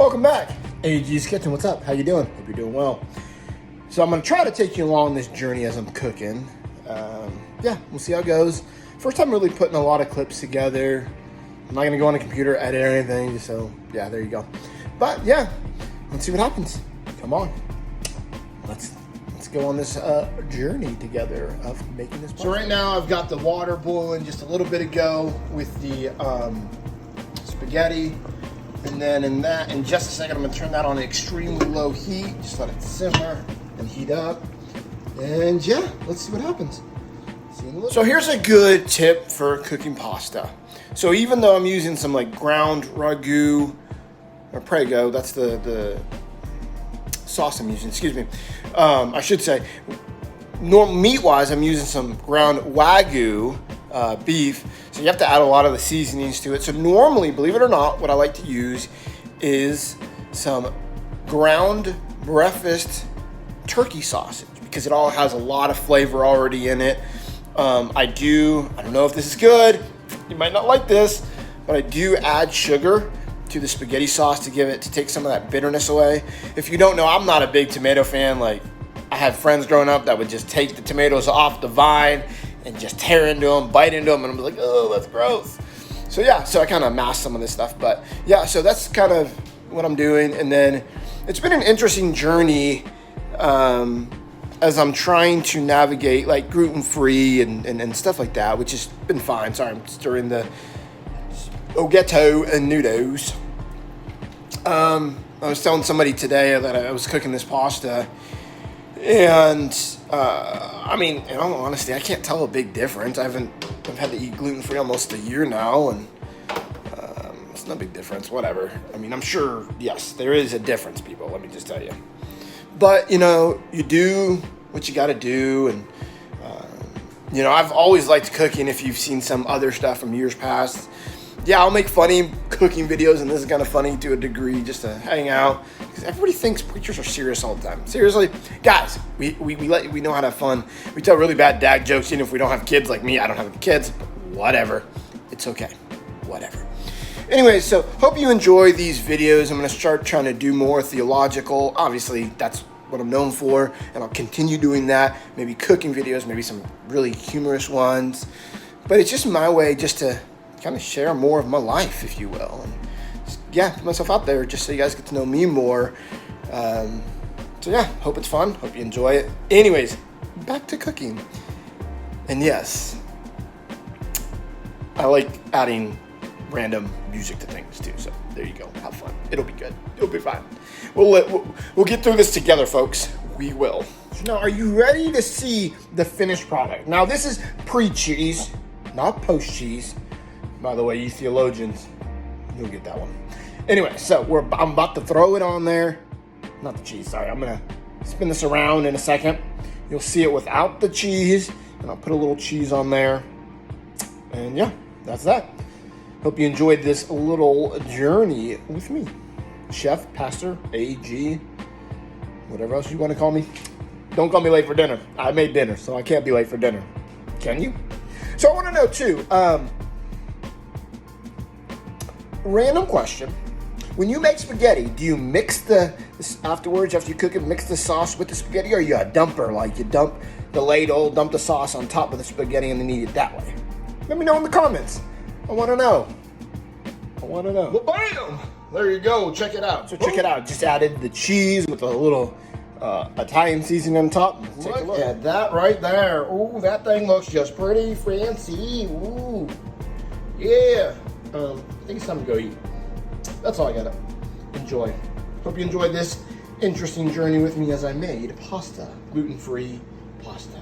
Welcome back. AG's Kitchen, what's up? How you doing? Hope you're doing well. So I'm gonna try to take you along this journey as I'm cooking. Yeah, we'll see how it goes. First time really putting a lot of clips together. I'm not gonna go on the computer, edit or anything, so yeah, there you go. But yeah, let's see what happens. Come on. Let's go on this journey together of making this pasta. So right now I've got the water boiling just a little bit ago with the spaghetti. And then in just a second, I'm gonna turn that on extremely low heat. Just let it simmer and heat up. And yeah, let's see what happens. See you in a little. So here's a good tip for cooking pasta. So even though I'm using some like ground ragu or Prego, that's the sauce I'm using, excuse me. I should say, meat-wise, I'm using some ground Wagyu beef, so you have to add a lot of the seasonings to it. So normally, believe it or not, what I like to use is some ground breakfast turkey sausage because it all has a lot of flavor already in it. I don't know if this is good, you might not like this, but I do add sugar to the spaghetti sauce to take some of that bitterness away. If you don't know, I'm not a big tomato fan. Like, I had friends growing up that would just take the tomatoes off the vine and just tear into them, bite into them, and I'm like, oh, that's gross. So yeah, so I kind of masked some of this stuff, but yeah, so that's kind of what I'm doing. And then it's been an interesting journey as I'm trying to navigate like gluten-free and stuff like that, which has been fine. Sorry, I'm stirring the spaghetti and noodles. I was telling somebody today that I was cooking this pasta, and I mean, in all honesty, I can't tell a big difference. I've had to eat gluten-free almost a year now, and it's no big difference, whatever. I mean, I'm sure, yes, there is a difference, people, let me just tell you. But, you know, you do what you gotta do, and, you know, I've always liked cooking. If you've seen some other stuff from years past, yeah, I'll make funny cooking videos, and this is kind of funny to a degree, just to hang out, because everybody thinks preachers are serious all the time. Seriously, guys, we know how to have fun. We tell really bad dad jokes, even if we don't have kids like me. I don't have kids, but whatever. It's okay. Whatever. Anyway, so hope you enjoy these videos. I'm going to start trying to do more theological. Obviously, that's what I'm known for, and I'll continue doing that. Maybe cooking videos, maybe some really humorous ones. But it's just my way just to kind of share more of my life, if you will, and just, yeah, put myself out there just so you guys get to know me more. So yeah, hope it's fun, hope you enjoy it. Anyways, back to cooking. And yes, I like adding random music to things too, so there you go, have fun. It'll be good, it'll be fine. We'll get through this together, folks. We will. Now, are you ready to see the finished product? Now, this is pre-cheese, not post-cheese. By the way, you theologians, you'll get that one. Anyway, so I'm about to throw it on there. Not the cheese, sorry. I'm gonna spin this around in a second. You'll see it without the cheese, and I'll put a little cheese on there. And yeah, that's that. Hope you enjoyed this little journey with me. Chef, Pastor, AG, whatever else you want to call me. Don't call me late for dinner. I made dinner, so I can't be late for dinner. Can you? So I want to know too, random question. When you make spaghetti, do you mix afterwards, after you cook it, mix the sauce with the spaghetti, or are you a dumper? Like you dump the ladle, dump the sauce on top of the spaghetti and then eat it that way? Let me know in the comments. I want to know. Well, bam! There you go. Check it out. So check it out. Just added the cheese with a little Italian seasoning on top. Take a look at that right there. Ooh, that thing looks just pretty fancy. Ooh. Yeah. I think it's time to go eat. That's all I gotta enjoy. Hope you enjoyed this interesting journey with me as I made pasta, gluten-free pasta.